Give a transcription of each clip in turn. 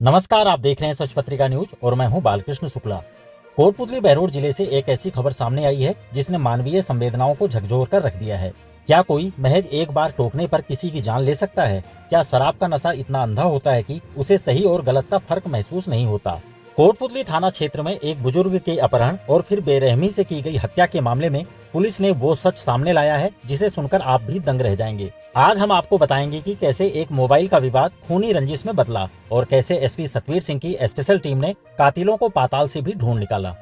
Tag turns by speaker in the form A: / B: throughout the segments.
A: नमस्कार, आप देख रहे हैं सच पत्रिका न्यूज और मैं हूं बालकृष्ण शुक्ला। कोटपुतली बहरोड जिले से एक ऐसी खबर सामने आई है जिसने मानवीय संवेदनाओं को झकझोर कर रख दिया है। क्या कोई महज एक बार टोकने पर किसी की जान ले सकता है? क्या शराब का नशा इतना अंधा होता है कि उसे सही और गलत का फर्क महसूस नहीं होता? कोटपुतली थाना क्षेत्र में एक बुजुर्ग के अपहरण और फिर बेरहमी से की गई हत्या के मामले में पुलिस ने वो सच सामने लाया है जिसे सुनकर आप भी दंग रह जाएंगे। आज हम आपको बताएंगे कि कैसे एक मोबाइल का विवाद खूनी रंजिश में बदला और कैसे एसपी सतवीर सिंह की स्पेशल टीम ने कातिलों को पाताल से भी ढूंढ निकाला।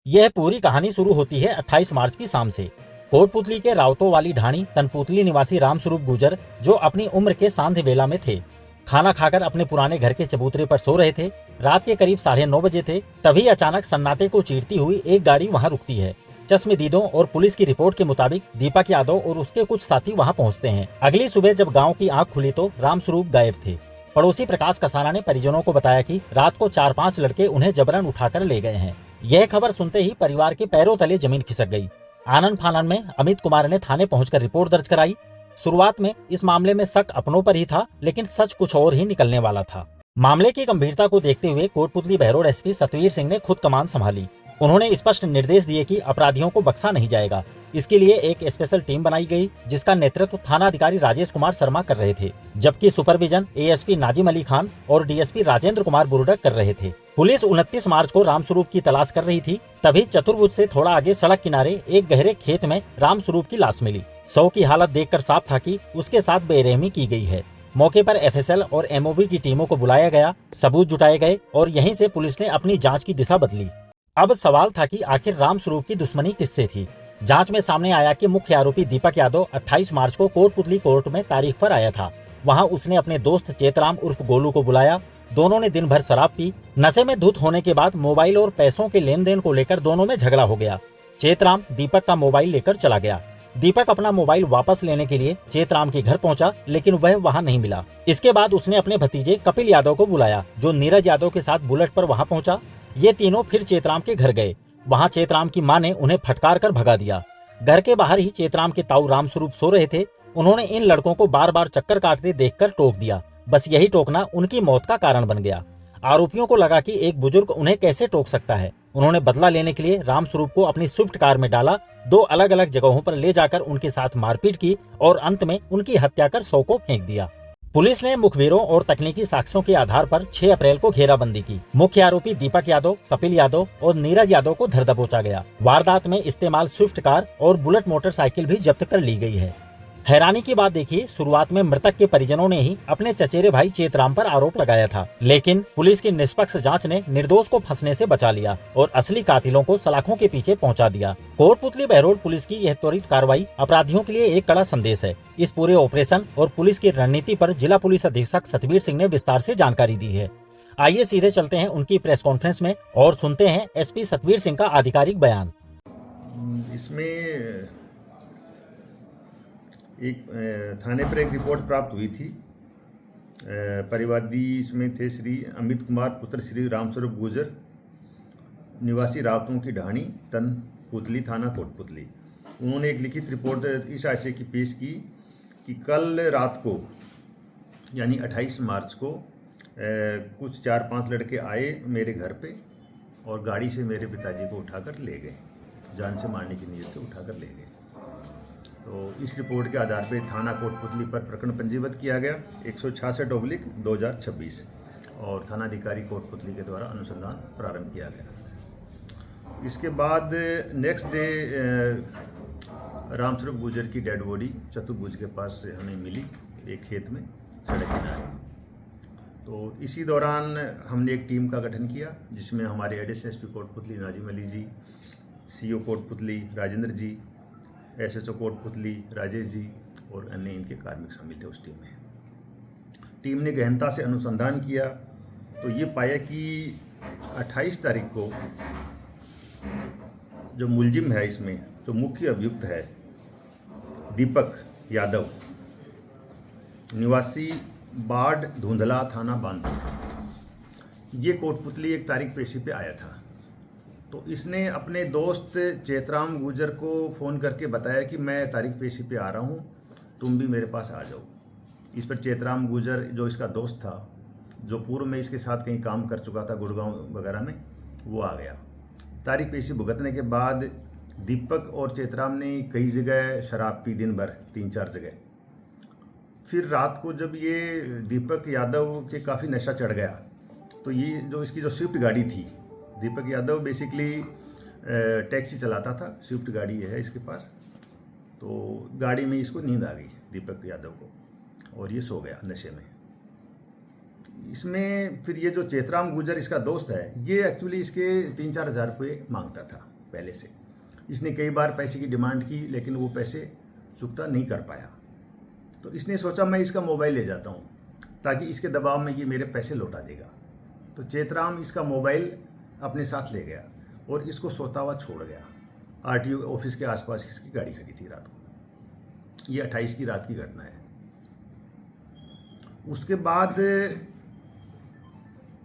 A: यह पूरी कहानी शुरू होती है 28 मार्च की शाम से। कोटपुतली के रावतों वाली ढाणी तनपुतली निवासी रामस्वरूप गुजर, जो अपनी उम्र के सांध्य बेला में थे, खाना खाकर अपने पुराने घर के चबूतरे पर सो रहे थे। रात के करीब 9:30 बजे थे, तभी अचानक सन्नाटे को चीरती हुई एक गाड़ी वहां रुकती है। चश्मदीदों और पुलिस की रिपोर्ट के मुताबिक दीपक यादव और उसके कुछ साथी वहां पहुंचते हैं। अगली सुबह जब गांव की आंख खुली तो रामस्वरूप गायब थे। पड़ोसी प्रकाश कसाना ने परिजनों को बताया कि रात को 4-5 लड़के उन्हें जबरन उठाकर ले गए हैं। यह खबर सुनते ही परिवार के पैरों तले जमीन खिसक गई। आनन फानन में अमित कुमार ने थाने पहुंचकर रिपोर्ट दर्ज कराई। शुरुआत में इस मामले में शक अपनों पर ही था, लेकिन सच कुछ और ही निकलने वाला था। मामले की गंभीरता को देखते हुए कोटपुतली बहरोड एसपी सतवीर सिंह ने खुद कमान संभाली। उन्होंने स्पष्ट निर्देश दिए कि अपराधियों को बख्शा नहीं जाएगा। इसके लिए एक स्पेशल टीम बनाई गई जिसका नेतृत्व थाना अधिकारी राजेश कुमार शर्मा कर रहे थे, जबकि सुपरविजन एएसपी नाजिम अली खान और डीएसपी राजेंद्र कुमार बुरुडक कर रहे थे। पुलिस 29 मार्च को रामस्वरूप की तलाश कर रही थी। तभी चतुर्भुज से थोड़ा आगे सड़क किनारे एक गहरे खेत में रामस्वरूप की लाश मिली। शव की हालत देखकर साफ था कि उसके साथ बेरहमी की गई है। मौके पर एफएसएल और एमओबी की टीमों को बुलाया गया, सबूत जुटाए गए और यहीं से पुलिस ने अपनी जांच की दिशा बदली। अब सवाल था कि आखिर रामस्वरूप की दुश्मनी किससे थी। जांच में सामने आया कि मुख्य आरोपी दीपक यादव 28 मार्च को कोटपुतली कोर्ट में तारीख पर आया था। वहां उसने अपने दोस्त चेतराम उर्फ गोलू को बुलाया। दोनों ने दिन भर शराब पी। नशे में धुत होने के बाद मोबाइल और पैसों के लेन देन को लेकर दोनों में झगड़ा हो गया। चेतराम दीपक का मोबाइल लेकर चला गया। दीपक अपना मोबाइल वापस लेने के लिए चेतराम के घर पहुंचा, लेकिन वह वहां नहीं मिला। इसके बाद उसने अपने भतीजे कपिल यादव को बुलाया, जो नीरज यादव के साथ बुलेट पर वहां पहुंचा। ये तीनों फिर चेतराम के घर गए। वहां चेतराम की मां ने उन्हें फटकार कर भगा दिया। घर के बाहर ही चेतराम के ताऊ रामस्वरूप सो रहे थे। उन्होंने इन लड़कों को बार बार चक्कर काटते देखकर टोक दिया। बस यही टोकना उनकी मौत का कारण बन गया। आरोपियों को लगा कि एक बुजुर्ग उन्हें कैसे टोक सकता है। उन्होंने बदला लेने के लिए रामस्वरूप को अपनी स्विफ्ट कार में डाला, 2 अलग अलग जगहों पर ले जाकर उनके साथ मारपीट की और अंत में उनकी हत्या कर शव को फेंक दिया। पुलिस ने मुखबिरों और तकनीकी साक्ष्यों के आधार पर 6 अप्रैल को घेराबंदी की। मुख्य आरोपी दीपक यादव, कपिल यादव और नीरज यादव को धर दबोचा गया। वारदात में इस्तेमाल स्विफ्ट कार और बुलेट मोटरसाइकिल भी जब्त कर ली गई है। हैरानी की बात देखिए, शुरुआत में मृतक के परिजनों ने ही अपने चचेरे भाई चेतराम पर आरोप लगाया था, लेकिन पुलिस की निष्पक्ष जांच ने निर्दोष को फंसने से बचा लिया और असली कातिलों को सलाखों के पीछे पहुंचा दिया। कोटपुतली बहरोड पुलिस की यह त्वरित कार्रवाई अपराधियों के लिए एक कड़ा संदेश है। इस पूरे ऑपरेशन और पुलिस की रणनीति पर जिला पुलिस अधीक्षक सतवीर सिंह ने विस्तार से जानकारी दी है। आइए सीधे चलते हैं उनकी प्रेस कॉन्फ्रेंस में और सुनते हैं एसपी सतवीर सिंह का आधिकारिक बयान।
B: इसमें एक थाने पर एक रिपोर्ट प्राप्त हुई थी। परिवादी इसमें थे श्री अमित कुमार पुत्र श्री रामस्वरूप गुजर, निवासी रावतों की ढाणी तनपुतली थाना कोटपुतली। उन्होंने एक लिखित रिपोर्ट इस आशय की पेश की कि कल रात को यानी 28 मार्च को कुछ 4-5 लड़के आए मेरे घर पे और गाड़ी से मेरे पिताजी को उठाकर ले गए, जान से मारने की नीयत से उठाकर ले गए। तो इस रिपोर्ट के आधार पर थाना कोटपुतली पर प्रकरण पंजीबद्ध किया गया 166/2026 और थानाधिकारी कोटपुतली के द्वारा अनुसंधान प्रारंभ किया गया। इसके बाद नेक्स्ट डे रामस्वरूप गुजर की डेड बॉडी चतुर्भुज के पास से हमें मिली, एक खेत में सड़क किनारे। तो इसी दौरान हमने एक टीम का गठन किया, जिसमें हमारे एडिशनल एसपी कोटपुतली नाजिम अली जी, सीओ कोटपुतली राजेंद्र जी, एसएचओ कोटपुतली राजेश जी और अन्य इनके कार्मिक शामिल थे। उस टीम ने गहनता से अनुसंधान किया तो ये पाया कि 28 तारीख को जो मुलजिम है, इसमें जो मुख्य अभियुक्त है दीपक यादव, निवासी बाढ़ धुंधला थाना बांधपुर, ये कोटपुतली एक तारीख पेशी पे आया था। तो इसने अपने दोस्त चेतराम गुजर को फ़ोन करके बताया कि मैं तारीख पेशी पे आ रहा हूँ, तुम भी मेरे पास आ जाओ। इस पर चेतराम गुजर, जो इसका दोस्त था, जो पूर्व में इसके साथ कहीं काम कर चुका था गुड़गांव वगैरह में, वो आ गया। तारीख पेशी भुगतने के बाद दीपक और चेतराम ने कई जगह शराब पी दिन भर, 3-4 जगह। फिर रात को जब ये दीपक यादव के काफ़ी नशा चढ़ गया, तो ये जो इसकी जो स्विफ्ट गाड़ी थी, दीपक यादव बेसिकली टैक्सी चलाता था, स्विफ्ट गाड़ी है इसके पास, तो गाड़ी में इसको नींद आ गई दीपक यादव को और ये सो गया नशे में। इसमें फिर ये जो चेतराम गुजर इसका दोस्त है, ये एक्चुअली इसके 3-4 हज़ार रुपये मांगता था पहले से। इसने कई बार पैसे की डिमांड की, लेकिन वो पैसे चुकता नहीं कर पाया। तो इसने सोचा मैं इसका मोबाइल ले जाता हूँ ताकि इसके दबाव में ये मेरे पैसे लौटा देगा। तो चेतराम इसका मोबाइल अपने साथ ले गया और इसको सोता हुआ छोड़ गया। आरटीओ ऑफिस के आसपास इसकी गाड़ी खड़ी थी रात को। ये 28 की रात की घटना है। उसके बाद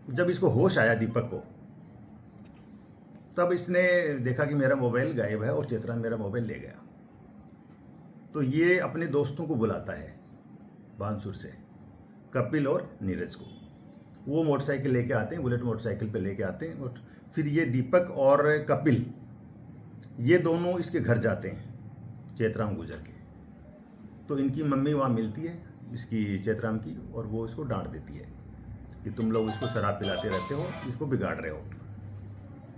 B: जब इसको होश आया दीपक को, तब इसने देखा कि मेरा मोबाइल गायब है और चेतराम मेरा मोबाइल ले गया। तो ये अपने दोस्तों को बुलाता है बानसूर से, कपिल और नीरज को। वो मोटरसाइकिल लेके आते हैं, बुलेट मोटरसाइकिल पे लेके आते हैं। और फिर ये दीपक और कपिल ये दोनों इसके घर जाते हैं चेतराम गुजर के। तो इनकी मम्मी वहाँ मिलती है इसकी चेतराम की, और वो इसको डांट देती है कि तुम लोग इसको शराब पिलाते रहते हो, इसको बिगाड़ रहे हो।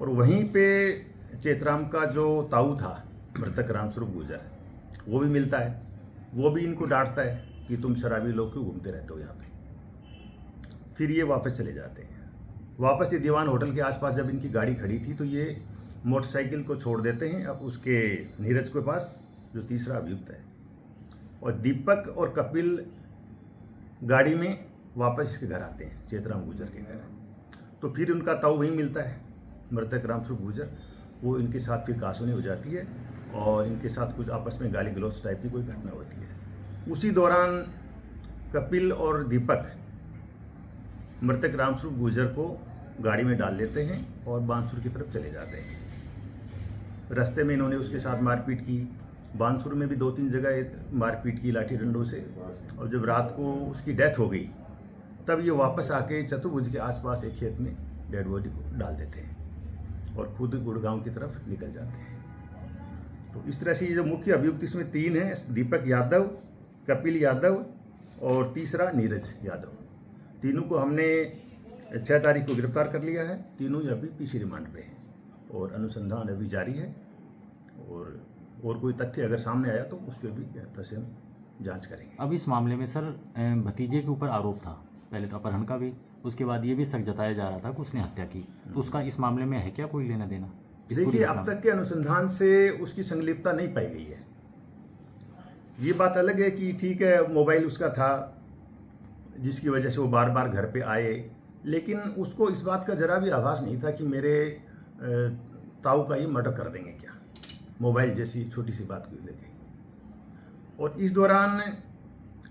B: और वहीं पे चेतराम का जो ताऊ था, मृतक रामस्वरूप गुजर, वो भी मिलता है। वो भी इनको डांटता है कि तुम शराबी लोग क्यों घूमते रहते हो यहाँ पे। फिर ये वापस चले जाते हैं। वापस ये दीवान होटल के आसपास जब इनकी गाड़ी खड़ी थी, तो ये मोटरसाइकिल को छोड़ देते हैं अब उसके नीरज के पास, जो तीसरा अभियुक्त है। और दीपक और कपिल गाड़ी में वापस इसके घर आते हैं, चेतराम गुजर के घर। तो फिर उनका ताऊ वहीं मिलता है, मृतक रामस्वरूप गुजर। वो इनके साथ फिर कासूनी हो जाती है और इनके साथ कुछ आपस में गाली गलौज टाइप की कोई घटना होती है। उसी दौरान कपिल और दीपक मृतक रामस्वरूप गुजर को गाड़ी में डाल लेते हैं और बानसूर की तरफ चले जाते हैं। रास्ते में इन्होंने उसके साथ मारपीट की। बानसूर में भी 2-3 जगह मारपीट की लाठी डंडों से। और जब रात को उसकी डेथ हो गई, तब ये वापस आके चतुर्भुज के आसपास एक खेत में डेड बॉडी को डाल देते हैं और खुद गुड़गांव की तरफ निकल जाते हैं। तो इस तरह से ये जो मुख्य अभियुक्त इसमें 3 हैं, दीपक यादव, कपिल यादव और तीसरा नीरज यादव। तीनों को हमने 6 तारीख को गिरफ्तार कर लिया है। तीनों ही अभी पीसी रिमांड पे हैं और अनुसंधान अभी जारी है। और कोई तथ्य अगर सामने आया तो उसके भी से हम जांच करेंगे।
C: अब इस मामले में सर भतीजे के ऊपर आरोप था, पहले तो अपहरण का भी, उसके बाद ये भी शक जताया जा रहा था कि उसने हत्या की। तो उसका इस मामले में है क्या कोई लेना देना?
B: देखिए, अब तक के अनुसंधान से उसकी संलिप्तता नहीं पाई गई है। ये बात अलग है कि ठीक है, मोबाइल उसका था जिसकी वजह से वो बार बार घर पे आए, लेकिन उसको इस बात का जरा भी आभास नहीं था कि मेरे ताऊ का ये मर्डर कर देंगे क्या, मोबाइल जैसी छोटी सी बात को लेके। और इस दौरान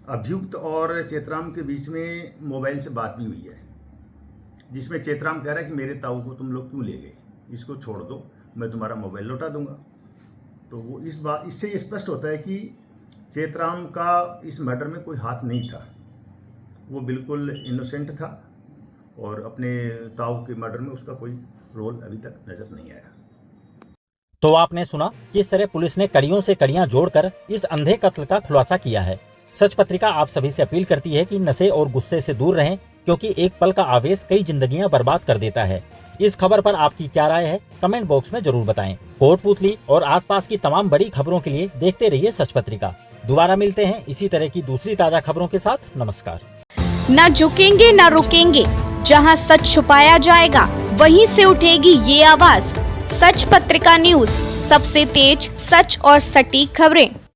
B: अभियुक्त और चेतराम के बीच में मोबाइल से बात भी हुई है, जिसमें चेतराम कह रहा है कि मेरे ताऊ को तुम लोग क्यों ले गए, इसको छोड़ दो, मैं तुम्हारा मोबाइल लौटा दूंगा। तो वो इससे ये स्पष्ट होता है कि चेतराम का इस मर्डर में कोई हाथ नहीं था। वो बिल्कुल इनोसेंट था और अपने ताऊ के मर्डर में उसका कोई रोल अभी तक नजर नहीं आया।
A: तो आपने सुना किस तरह पुलिस ने कड़ियों से कड़ियां जोड़कर इस अंधे कत्ल का खुलासा किया है। सच पत्रिका आप सभी से अपील करती है कि नशे और गुस्से से दूर रहें, क्योंकि एक पल का आवेश कई जिंदगियां बर्बाद कर देता है। इस खबर पर आपकी क्या राय है, कमेंट बॉक्स में जरूर बताएं। कोटपूतली और आसपास की तमाम बड़ी खबरों के लिए देखते रहिए सच पत्रिका। दोबारा मिलते हैं इसी तरह की दूसरी ताजा खबरों के साथ। नमस्कार।
D: न झुकेंगे न रुकेंगे, जहां सच छुपाया जाएगा वहीं से उठेगी ये आवाज। सच पत्रिका न्यूज, सबसे तेज, सच और सटीक खबरें।